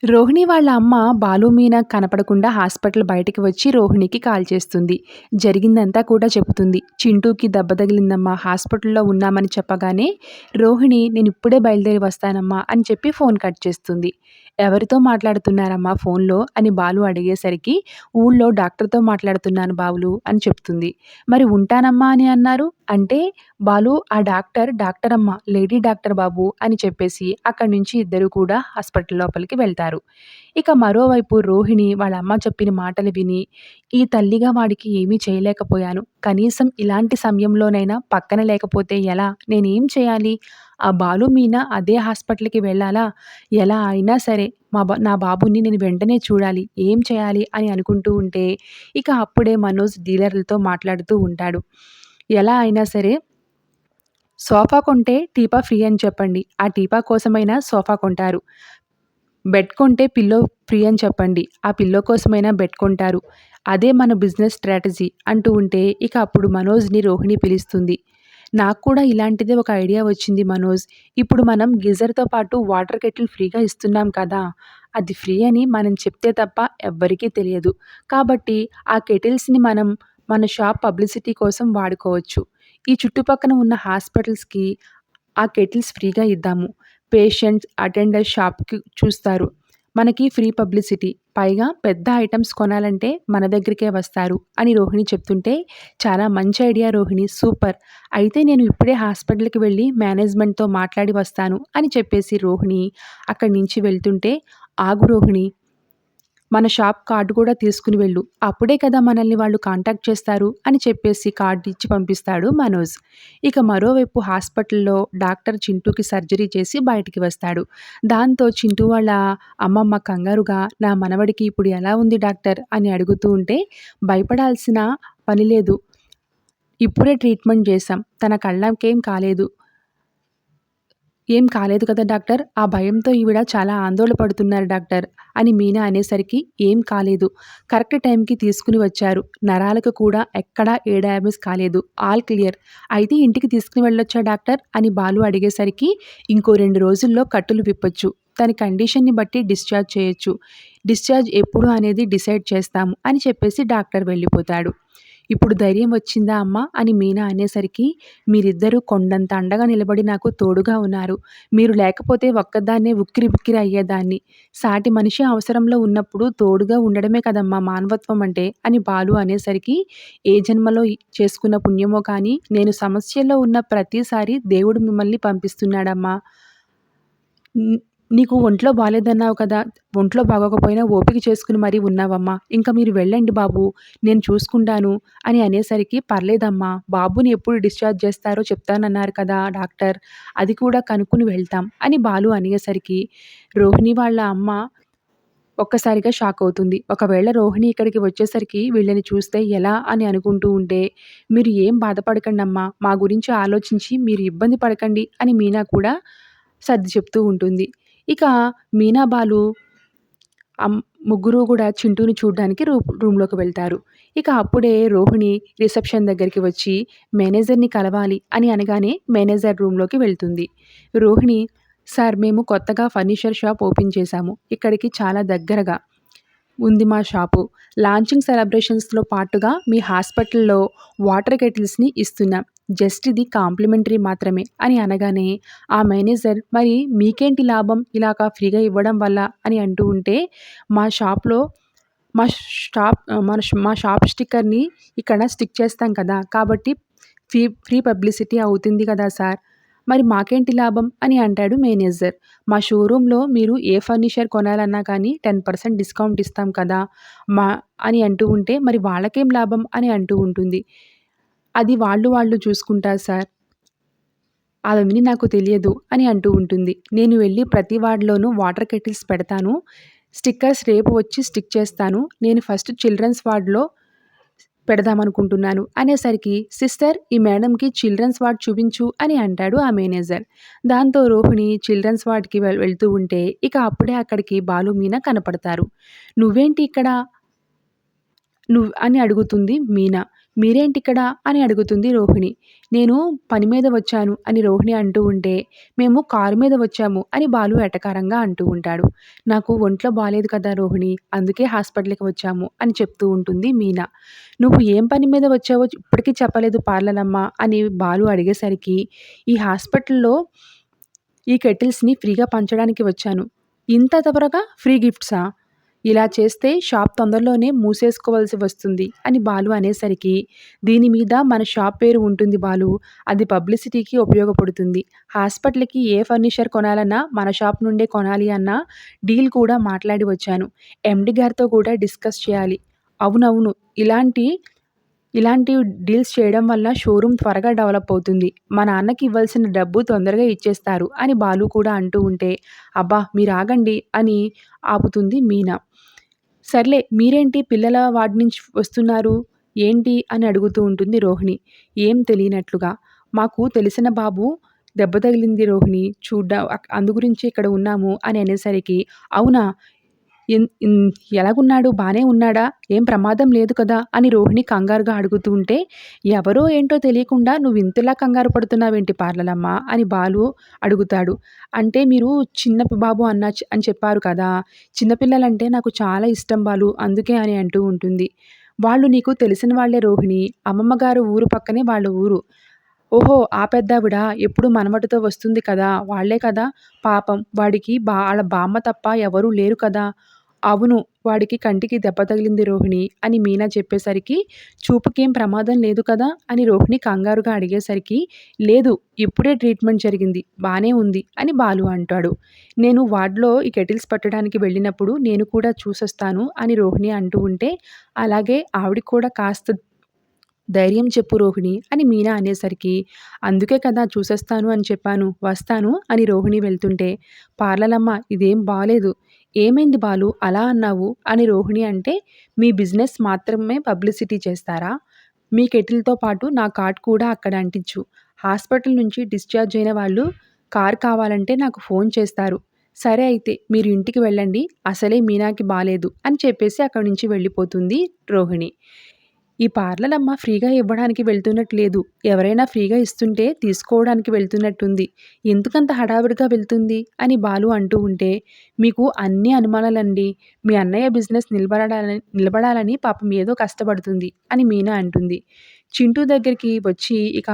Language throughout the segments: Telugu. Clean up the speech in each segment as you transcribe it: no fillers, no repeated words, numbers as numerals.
రోహిణి వాళ్ళ అమ్మ బాలు, మీనా కనపడకుండా హాస్పిటల్ బయటికి వచ్చి రోహిణికి కాల్ చేస్తుంది. జరిగిందంతా కూడా చెబుతుంది. చింటూకి దెబ్బ తగిలిందమ్మా, హాస్పిటల్‌లో ఉన్నామని చెప్పగానే రోహిణి నేనిప్పుడే బయలుదేరి వస్తానమ్మా అని చెప్పి ఫోన్ కట్ చేస్తుంది. ఎవరితో మాట్లాడుతున్నారమ్మా ఫోన్‌లో అని బాలు అడిగేసరికి ఊళ్ళో డాక్టర్‌తో మాట్లాడుతున్నాను బాబులు అని చెప్తుంది. మరి ఉంటానమ్మా అని అన్నారు? అంటే బాలు ఆ డాక్టరమ్మ, లేడీ డాక్టర్ బాబు అని చెప్పేసి అక్కడి నుంచి ఇద్దరు కూడా హాస్పిటల్ లోపలికి వెళ్తారు. ఇక మరోవైపు రోహిణి వాళ్ళ అమ్మ చెప్పిన మాటలు విని, ఈ తల్లిగా వాడికి ఏమీ చేయలేకపోయాను. కనీసం ఇలాంటి సమయంలోనైనా పక్కన లేకపోతే ఎలా? నేనేం చేయాలి? ఆ బాలు, మీనా అదే హాస్పిటల్‌కి వెళ్ళాలా? ఎలా అయినా సరే నా బాబుని నేను వెంటనే చూడాలి. ఏం చేయాలి? అని అనుకుంటూ ఉంటే, ఇక అప్పుడే మనోజ్ డీలర్లతో మాట్లాడుతూ ఉంటాడు. ఎలా అయినా సరే సోఫా కొంటే టీపా ఫ్రీ అని చెప్పండి. ఆ టీపా కోసమైనా సోఫా కొంటారు. బెడ్ కొంటే పిల్లో ఫ్రీ అని చెప్పండి. ఆ పిల్లో కోసమైనా బెడ్ కొంటారు. అదే మన బిజినెస్ స్ట్రాటజీ అంటూ ఉంటే, ఇక అప్పుడు మనోజ్‌ని రోహిణి పిలుస్తుంది. నాకు కూడా ఇలాంటిదే ఒక ఐడియా వచ్చింది మనోజ్. ఇప్పుడు మనం గీజర్‌తో పాటు వాటర్ కెటిల్ ఫ్రీగా ఇస్తున్నాం కదా! అది ఫ్రీ అని మనం చెప్తే తప్ప ఎవ్వరికీ తెలియదు. కాబట్టి ఆ కెటిల్స్‌ని మనం మన షాప్ పబ్లిసిటీ కోసం వాడుకోవచ్చు. ఈ చుట్టుపక్కన ఉన్న హాస్పిటల్స్‌కి ఆ కెటిల్స్ ఫ్రీగా ఇద్దాము. పేషెంట్స్, అటెండర్స్ షాప్‌కి చూస్తారు. మనకి ఫ్రీ పబ్లిసిటీ. పైగా పెద్ద ఐటెమ్స్ కొనాలంటే మన దగ్గరికే వస్తారు అని రోహిణి చెప్తుంటే, చాలా మంచి ఐడియా రోహిణి, సూపర్. అయితే నేను ఇప్పుడే హాస్పిటల్‌కి వెళ్ళి మేనేజ్మెంట్‌తో మాట్లాడి వస్తాను అని చెప్పేసి రోహిణి అక్కడి నుంచి వెళ్తుంటే, ఆగు రోహిణి, మన షాప్ కార్డ్ కూడా తీసుకుని వెళ్ళు. అప్పుడే కదా మనల్ని వాళ్ళు కాంటాక్ట్ చేస్తారు అని చెప్పేసి కార్డ్ ఇచ్చి పంపిస్తాడు మనోజ్. ఇక మరోవైపు హాస్పిటల్‌లో డాక్టర్ చింటూకి సర్జరీ చేసి బయటికి వస్తాడు. దాంతో చింటూ వాళ్ళ అమ్మమ్మ కంగారుగా నా మనవడికి ఇప్పుడు ఎలా ఉంది డాక్టర్ అని అడుగుతూ ఉంటే, భయపడాల్సిన పని లేదు. ఇప్పుడే ట్రీట్మెంట్ చేశాం. తన కళ్ళకేం కాలేదు. ఏం కాలేదు కదా డాక్టర్! ఆ భయంతో ఈవిడ చాలా ఆందోళన పడుతున్నారు డాక్టర్ అని మీనా అనేసరికి, ఏం కాలేదు. కరెక్ట్ టైంకి తీసుకుని వచ్చారు. నరాలకు కూడా ఎక్కడా ఏ డ్యామేజ్ కాలేదు. All clear. అయితే ఇంటికి తీసుకుని వెళ్ళొచ్చా డాక్టర్ అని బాలు అడిగేసరికి, ఇంకో 2 రోజుల్లో కట్టులు విప్పొచ్చు. తన కండిషన్‌ని బట్టి డిశ్చార్జ్ చేయొచ్చు. డిశ్చార్జ్ ఎప్పుడు అనేది డిసైడ్ చేస్తాము అని చెప్పేసి డాక్టర్ వెళ్ళిపోతాడు. ఇప్పుడు ధైర్యం వచ్చిందా అమ్మా అని మీనా అనేసరికి, మీరిద్దరూ కొండంత అండగా నిలబడి నాకు తోడుగా ఉన్నారు. మీరు లేకపోతే ఒక్కదాన్నే ఉక్కిరిబిక్కిరి అయ్యేదాన్ని. సాటి మనిషి అవసరంలో ఉన్నప్పుడు తోడుగా ఉండడమే కదమ్మా మానవత్వం అంటే అని బాలు అనేసరికి, ఏ జన్మలో చేసుకున్న పుణ్యమో కానీ నేను సమస్యల్లో ఉన్న ప్రతిసారి దేవుడు మిమ్మల్ని పంపిస్తున్నాడమ్మా. న్ నీకు ఒంట్లో బాలేదన్నావు కదా! ఒంట్లో బాగోకపోయినా ఓపిక చేసుకొని మరీ ఉన్నావమ్మా. ఇంక మీరు వెళ్ళండి బాబు, నేను చూసుకుంటాను అని అనేసరికి, పర్లేదమ్మా, బాబుని ఎప్పుడు డిశ్చార్జ్ చేస్తారో చెప్తానన్నారు కదా డాక్టర్. అది కూడా కనుక్కొని వెళ్తాం అని బాలు అనేసరికి, రోహిణి వాళ్ళ అమ్మ ఒక్కసారిగా షాక్ అవుతుంది. ఒకవేళ రోహిణి ఇక్కడికి వచ్చేసరికి వీళ్ళని చూస్తే ఎలా అని అనుకుంటూ ఉంటే, మీరు ఏం బాధపడకండమ్మా, మా గురించి ఆలోచించి మీరు ఇబ్బంది పడకండి అని మీనా కూడా సర్ది చెప్తూ ఉంటుంది. ఇక మీనా, బాలు అం ముగ్గురు గూడా చింటూని చూడ్డానికి రూమ్‌లోకి వెళ్తారు. ఇక అప్పుడే రోహిణి రిసెప్షన్ దగ్గరికి వచ్చి మేనేజర్‌ని కలవాలి అని అనగానే మేనేజర్ రూమ్‌లోకి వెళ్తుంది. రోహిణి, సార్, మేము కొత్తగా ఫర్నిచర్ షాప్ ఓపెన్ చేశాము. ఇక్కడికి చాలా దగ్గరగా ఉంది మా షాపు. లాంచింగ్ సెలబ్రేషన్స్‌లో పాటుగా మీ హాస్పిటల్‌లో వాటర్ కెటిల్స్‌ని ఇస్తున్నాం. జస్ట్ ఇది కాంప్లిమెంటరీ మాత్రమే అని అనగానే, ఆ మేనేజర్, మరి మీకేంటి లాభం ఇలాగ ఫ్రీగా ఇవ్వడం వల్ల అని అంటూ ఉంటే, మా షాప్‌లో మా మా షాప్ స్టిక్కర్‌ని ఇక్కడ స్టిక్ చేస్తాం కదా! కాబట్టి ఫ్రీ పబ్లిసిటీ అవుతుంది కదా సార్! మరి మాకేంటి లాభం అని అంటాడు మేనేజర్. మా షోరూమ్‌లో మీరు ఏ ఫర్నిచర్ కొనాలన్నా కానీ 10% డిస్కౌంట్ ఇస్తాం కదా! మా అని అంటూ ఉంటే, మరి వాళ్ళకేం లాభం అని అంటూ ఉంటుంది. అది వాళ్ళు చూసుకుంటారు సార్. అవన్నీ నాకు తెలియదు అని అంటూ ఉంటుంది. నేను వెళ్ళి ప్రతి వార్డ్‌లోనూ వాటర్ కెటిల్స్ పెడతాను. స్టిక్కర్స్ రేపు వచ్చి స్టిక్ చేస్తాను. నేను ఫస్ట్ చిల్డ్రన్స్ వార్డ్‌లో పెడదామనుకుంటున్నాను అనేసరికి, సిస్టర్, ఈ మేడంకి చిల్డ్రన్స్ వార్డ్ చూపించు అని అంటాడు ఆ మేనేజర్. దాంతో రోహిణి చిల్డ్రన్స్ వార్డ్‌కి వెళ్తూ ఉంటే, ఇక అప్పుడే అక్కడికి బాలు, మీనా కనపడతారు. నువ్వేంటి ఇక్కడ అని అడుగుతుంది మీనా. మీరేంటిక్కడ అని అడుగుతుంది రోహిణి. నేను పని మీద వచ్చాను అని రోహిణి అంటూ ఉంటే, మేము కారు మీద వచ్చాము అని బాలు ఎటకారంగా అంటూ ఉంటాడు. నాకు ఒంట్లో బాలేదు కదా రోహిణి, అందుకే హాస్పిటల్‌కి వచ్చాము అని చెప్తూ ఉంటుంది మీనా. నువ్వు ఏం పని మీద వచ్చావో ఇప్పటికి చెప్పలేదు పార్లరమ్మ అని బాలు అడిగేసరికి, ఈ హాస్పిటల్‌లో ఈ కెటిల్స్‌ని ఫ్రీగా పంచడానికి వచ్చాను. ఇంత త్వరగా ఫ్రీ గిఫ్ట్సా? ఇలా చేస్తే షాప్ తొందరలోనే మూసేసుకోవాల్సి వస్తుంది అని బాలు అనేసరికి, దీని మీద మన షాప్ పేరు ఉంటుంది బాలు. అది పబ్లిసిటీకి ఉపయోగపడుతుంది. హాస్పిటల్‌కి ఏ ఫర్నిచర్ కొనాలన్నా మన షాప్ నుండే కొనాలి అన్న డీల్ కూడా మాట్లాడి వచ్చాను. ఎండీ గారితో కూడా డిస్కస్ చేయాలి. అవునవును. ఇలాంటి డీల్స్ చేయడం వల్ల షోరూమ్ త్వరగా డెవలప్ అవుతుంది. మా నాన్నకి ఇవ్వాల్సిన డబ్బు తొందరగా ఇచ్చేస్తారు అని బాలు కూడా అంటూ ఉంటే, అబ్బా! మీరాగండి అని ఆపుతుంది మీనా. సర్లే మీరేంటి పిల్లల వార్డ్ నుంచి వస్తున్నారు? ఏంటి? అని అడుగుతూ ఉంటుంది రోహిణి. ఏం తెలియనట్లుగా. మాకు తెలిసిన బాబు దెబ్బ తగిలింది రోహిణి. అందు గురించి ఇక్కడ ఉన్నాము అని అనేసరికి, అవునా? ఎన్ ఇన్ ఎలాగున్నాడు? బానే ఉన్నాడా? ఏం ప్రమాదం లేదు కదా? అని రోహిణి కంగారుగా అడుగుతూ ఉంటే, ఎవరో ఏంటో తెలియకుండా నువ్వింతలా కంగారు పడుతున్నావేంటి పార్లరమ్మ? అని బాలు అడుగుతాడు. అంటే మీరు చిన్న బాబు అని చెప్పారు కదా! చిన్న పిల్లలంటే నాకు చాలా ఇష్టం బాలు అందుకే అని అంటూ ఉంటుంది. వాళ్ళు నీకు తెలిసిన వాళ్ళే రోహిణి. అమ్మమ్మ గారు ఊరు పక్కనే వాళ్ళ ఊరు. ఓహో! ఆ పెద్దావిడ ఎప్పుడు మనవడితో వస్తుంది కదా! వాళ్ళే కదా! పాపం వాడికి ఆళ్ళ బామ్మ తప్ప ఎవరూ లేరు కదా! అవును. వాడికి కంటికి దెబ్బ తగిలింది రోహిణి అని మీనా చెప్పేసరికి, చూపుకేం ప్రమాదం లేదు కదా! అని రోహిణి కంగారుగా అడిగేసరికి, లేదు ఇప్పుడే ట్రీట్మెంట్ జరిగింది. బానే ఉంది అని బాలు అంటాడు. నేను వార్డ్‌లో ఈ కెటిల్స్ పట్టడానికి వెళ్ళినప్పుడు నేను కూడా చూసొస్తాను అని రోహిణి అంటూ ఉంటే, అలాగే ఆవిడకి కూడా కాస్త ధైర్యం చెప్పు రోహిణి అని మీనా అనేసరికి, అందుకే కదా చూసేస్తాను అని చెప్పాను. వస్తాను అని రోహిణి వెళ్తుంటే, పార్లరమ్మ ఇదేం బాలేదు. ఏమైంది బాలు అలా అన్నావు? అని రోహిణి అంటే, మీ బిజినెస్ మాత్రమే పబ్లిసిటీ చేస్తారా? మీ కెటిల్‌తో పాటు నా కార్డ్ కూడా అక్కడ అంటించు. హాస్పిటల్ నుంచి డిశ్చార్జ్ అయిన వాళ్ళు కార్ కావాలంటే నాకు ఫోన్ చేస్తారు. సరే అయితే మీరు ఇంటికి వెళ్ళండి. అసలే మీనాకి బాలేదు అని చెప్పేసి అక్కడి నుంచి వెళ్ళిపోతుంది రోహిణి. ఈ పార్లరమ్మ ఫ్రీగా ఇవ్వడానికి వెళ్తున్నట్టు లేదు. ఎవరైనా ఫ్రీగా ఇస్తుంటే తీసుకోవడానికి వెళ్తున్నట్టుంది. ఎందుకంత హడావిడిగా వెళ్తుంది? అని బాలు అంటూ ఉంటే, మీకు అన్నీ అనుమానాలండి. మీ అన్నయ్య బిజినెస్ నిలబడాలని పాపం ఏదో కష్టపడుతుంది అని మీనా అంటుంది. చింటూ దగ్గరికి వచ్చి ఇక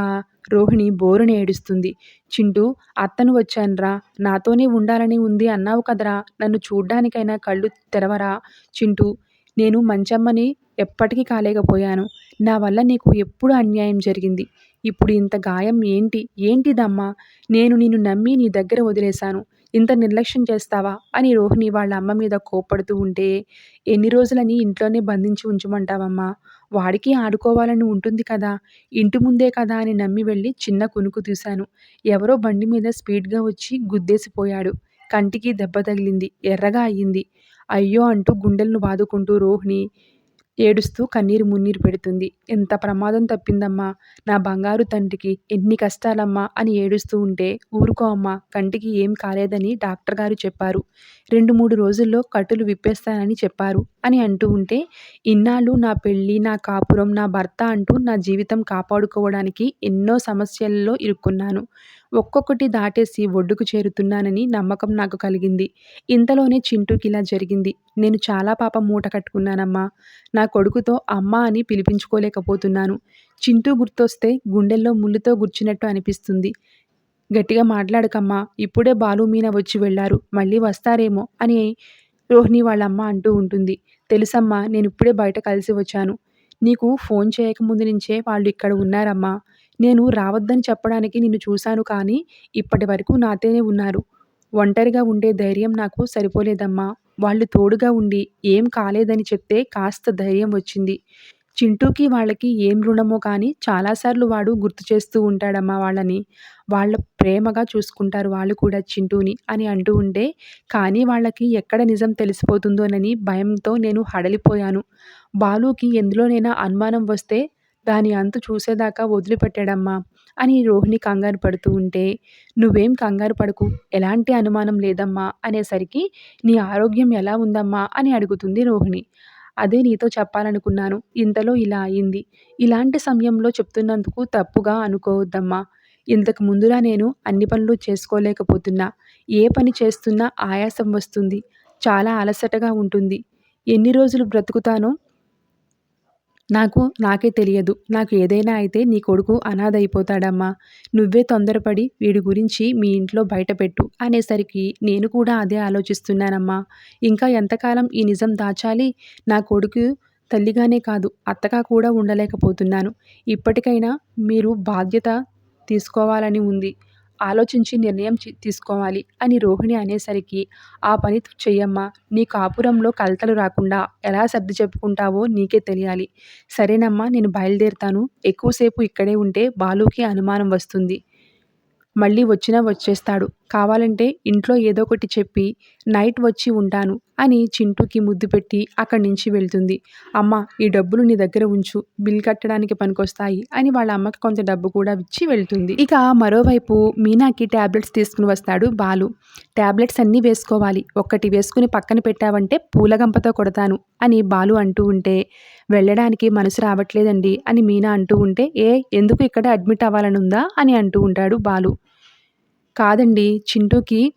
రోహిణి బోరున ఏడుస్తుంది. చింటూ అత్తను వచ్చానురా. నాతోనే ఉండాలని ఉంది అన్నావు కదరా! నన్ను చూడ్డానికైనా కళ్ళు తెరవరా చింటూ. నేను మంచమ్మని ఎప్పటికీ కాలేకపోయాను. నా వల్ల నీకు ఎప్పుడు అన్యాయం జరిగింది. ఇప్పుడు ఇంత గాయం ఏంటి? ఏంటిదమ్మా? నేను నిన్ను నమ్మి నీ దగ్గర వదిలేశాను. ఇంత నిర్లక్ష్యం చేస్తావా? అని రోహిణి వాళ్ళ అమ్మ మీద కోప్పడుతూ ఉంటే, ఎన్ని రోజులని ఇంట్లోనే బంధించి ఉంచమంటావమ్మా? వాడికి ఆడుకోవాలని ఉంటుంది కదా! ఇంటి ముందే కదా అని నమ్మి వెళ్ళి చిన్న కునుకు తీశాను. ఎవరో బండి మీద స్పీడ్‌గా వచ్చి గుద్దేసిపోయాడు. కంటికి దెబ్బ తగిలింది. ఎర్రగా అయ్యింది. అయ్యో! అంటూ గుండెలను బాదుకుంటూ రోహిణి ఏడుస్తూ కన్నీరు మున్నీరు పెడుతుంది. ఎంత ప్రమాదం తప్పిందమ్మా! నా బంగారు తండ్రికి ఎన్ని కష్టాలమ్మా! అని ఏడుస్తూ ఉంటే, ఊరుకో అమ్మా! కంటికి ఏం కాలేదని డాక్టర్ గారు చెప్పారు. 2, 3 రోజుల్లో కట్టులు విప్పేస్తానని చెప్పారు అని అంటూ ఉంటే, ఇన్నాళ్ళు నా పెళ్లి, నా కాపురం, నా భర్త అంటూ నా జీవితం కాపాడుకోవడానికి ఎన్నో సమస్యల్లో ఇరుక్కున్నాను. ఒక్కొక్కటి దాటేసి ఒడ్డుకు చేరుతున్నానని నమ్మకం నాకు కలిగింది. ఇంతలోనే చింటూకిలా జరిగింది. నేను చాలా పాపం మూట కట్టుకున్నానమ్మా! నా కొడుకుతో అమ్మా అని పిలిపించుకోలేకపోతున్నాను. చింటూ గుర్తొస్తే గుండెల్లో ముల్లుతో గుచ్చినట్టు అనిపిస్తుంది. గట్టిగా మాట్లాడకమ్మా! ఇప్పుడే బాలు, మీనా వచ్చి వెళ్లారు. మళ్ళీ వస్తారేమో అని రోహిణి వాళ్ళమ్మ అంటూ ఉంటుంది. తెలుసమ్మా నేనిప్పుడే బయట కలిసి వచ్చాను. నీకు ఫోన్ చేయకముందు నుంచే వాళ్ళు ఇక్కడ ఉన్నారమ్మా. నేను రావద్దని చెప్పడానికి నిన్ను చూశాను కానీ ఇప్పటివరకు నాతోనే ఉన్నారు. ఒంటరిగా ఉండే ధైర్యం నాకు సరిపోలేదమ్మా. వాళ్ళు తోడుగా ఉండి ఏం కాలేదని చెప్తే కాస్త ధైర్యం వచ్చింది. చింటూకి వాళ్ళకి ఏం రుణమో కానీ చాలా సార్లు వాడు గుర్తు చేస్తూ ఉంటాడమ్మా వాళ్ళని. వాళ్ళ ప్రేమగా చూసుకుంటారు వాళ్ళు కూడా చింటూని అని అంటూ ఉంటే, కానీ వాళ్ళకి ఎక్కడ నిజం తెలిసిపోతుందోనని భయంతో నేను హడలిపోయాను. బాలుకి ఎందులోనైనా అనుమానం వస్తే దాని అంతు చూసేదాకా వదిలిపెట్టడమ్మా అని రోహిణి కంగారు పడుతూ ఉంటే, నువ్వేం కంగారు పడకు ఎలాంటి అనుమానం లేదమ్మా అనేసరికి, నీ ఆరోగ్యం ఎలా ఉందమ్మా అని అడుగుతుంది రోహిణి. అదే నీతో చెప్పాలనుకున్నాను. ఇంతలో ఇలా అయింది. ఇలాంటి సమయంలో చెప్తున్నందుకు తప్పుగా అనుకోవద్దమ్మా. ఇంతకు ముందులా నేను అన్ని పనులు చేసుకోలేకపోతున్నా. ఏ పని చేస్తున్నా ఆయాసం వస్తుంది. చాలా అలసటగా ఉంటుంది. ఎన్ని రోజులు బ్రతుకుతానో నాకే తెలియదు. నాకు ఏదైనా అయితే నీ కొడుకు అనాథయిపోతాడమ్మా. నువ్వే తొందరపడి వీడి గురించి మీ ఇంట్లో బయటపెట్టు అనేసరికి నేను కూడా అదే ఆలోచిస్తున్నానమ్మా. ఇంకా ఎంతకాలం ఈ నిజం దాచాలి? నా కొడుకు తల్లిగానే కాదు, అత్తగా కూడా ఉండలేకపోతున్నాను. ఇప్పటికైనా మీరు బాధ్యత తీసుకోవాలని ఉంది. ఆలోచించి నిర్ణయం తీసుకోవాలి అని రోహిణి అనేసరికి, ఆ పని చెయ్యమ్మా. నీ కాపురంలో కలతలు రాకుండా ఎలా సర్ది చెప్పుకుంటావో నీకే తెలియాలి. సరేనమ్మా, నేను బయలుదేరుతాను. ఎక్కువసేపు ఇక్కడే ఉంటే బాలుకి అనుమానం వస్తుంది. మళ్ళీ వచ్చినా వచ్చేస్తాడు. కావాలంటే ఇంట్లో ఏదో ఒకటి చెప్పి నైట్ వచ్చి ఉంటాను అని చింటూకి ముద్దు పెట్టి అక్కడి నుంచి వెళ్తుంది. అమ్మా, ఈ డబ్బులు నీ దగ్గర ఉంచు. బిల్ కట్టడానికి పనికొస్తాయి అని వాళ్ళ అమ్మకి కొంత డబ్బు కూడా ఇచ్చి వెళ్తుంది. ఇక మరోవైపు మీనాకి టాబ్లెట్స్ తీసుకుని వస్తాడు బాలు. టాబ్లెట్స్ అన్నీ వేసుకోవాలి. ఒక్కటి వేసుకుని పక్కన పెట్టావంటే పూలగంపతో కొడతాను అని బాలు అంటూ ఉంటే, వెళ్ళడానికి మనసు రావట్లేదండి అని మీనా అంటూ ఉంటే, ఎందుకు ఇక్కడ అడ్మిట్ అవ్వాలనుందా అని అంటూ ఉంటాడు బాలు. కాదండి, చింటూకి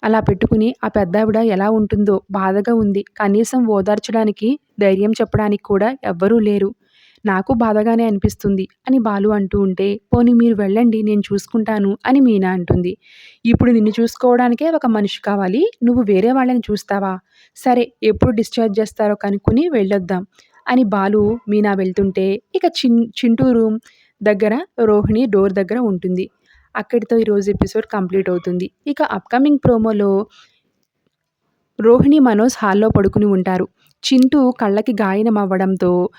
అలా పెట్టుకుని ఆ పెద్దావిడ ఎలా ఉంటుందో బాధగా ఉంది. కనీసం ఓదార్చడానికి, ధైర్యం చెప్పడానికి కూడా ఎవ్వరూ లేరు. నాకు బాధగానే అనిపిస్తుంది అని బాలు అంటూ ఉంటే, పోనీ మీరు వెళ్ళండి, నేను చూసుకుంటాను అని మీనా అంటుంది. ఇప్పుడు నిన్ను చూసుకోవడానికే ఒక మనిషి కావాలి. నువ్వు వేరే వాళ్ళని చూస్తావా? సరే, ఎప్పుడు డిశ్చార్జ్ చేస్తారో కనుక్కొని వెళ్ళొద్దాం అని బాలు మీనా వెళ్తుంటే, ఇక చింటూ రూమ్ దగ్గర రోహిణి డోర్ దగ్గర ఉంటుంది. అక్కడితో ఈరోజు ఎపిసోడ్ కంప్లీట్ అవుతుంది. ఇక అప్కమింగ్ ప్రోమోలో రోహిణి, మనోజ్ హాల్లో పడుకుని ఉంటారు. చింటూ కళ్ళకి గాయం అవ్వడంతో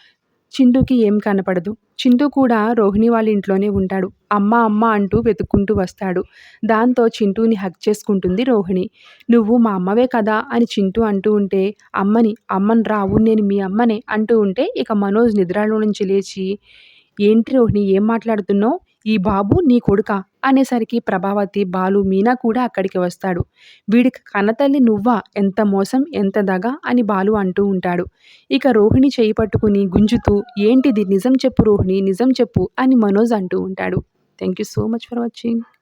చింటూకి ఏం కనపడదు. చింటూ కూడా రోహిణి వాళ్ళ ఇంట్లోనే ఉంటాడు. అమ్మ అమ్మ అంటూ వెతుక్కుంటూ వస్తాడు. దాంతో చింటూని హగ్ చేసుకుంటుంది రోహిణి. నువ్వు మా అమ్మవే కదా అని చింటూ అంటూ ఉంటే, అమ్మని రావు, నేను మీ అమ్మనే అంటూ ఉంటే, ఇక మనోజ్ నిద్రలో నుంచి లేచి, ఏంటి రోహిణి, ఏం మాట్లాడుతున్నావు? ఈ బాబు నీ కొడుకా అనేసరికి ప్రభావతి, బాలు, మీనా కూడా అక్కడికి వస్తాడు. వీడికి కన్నతల్లి నువ్వా? ఎంత మోసం, ఎంత దగ అని బాలు అంటూ ఉంటాడు. ఇక రోహిణి చేయి పట్టుకుని గుంజుతూ, ఏంటిది, నిజం చెప్పు రోహిణి, నిజం చెప్పు అని మనోజ్ అంటూ ఉంటాడు. Thank you so much for watching.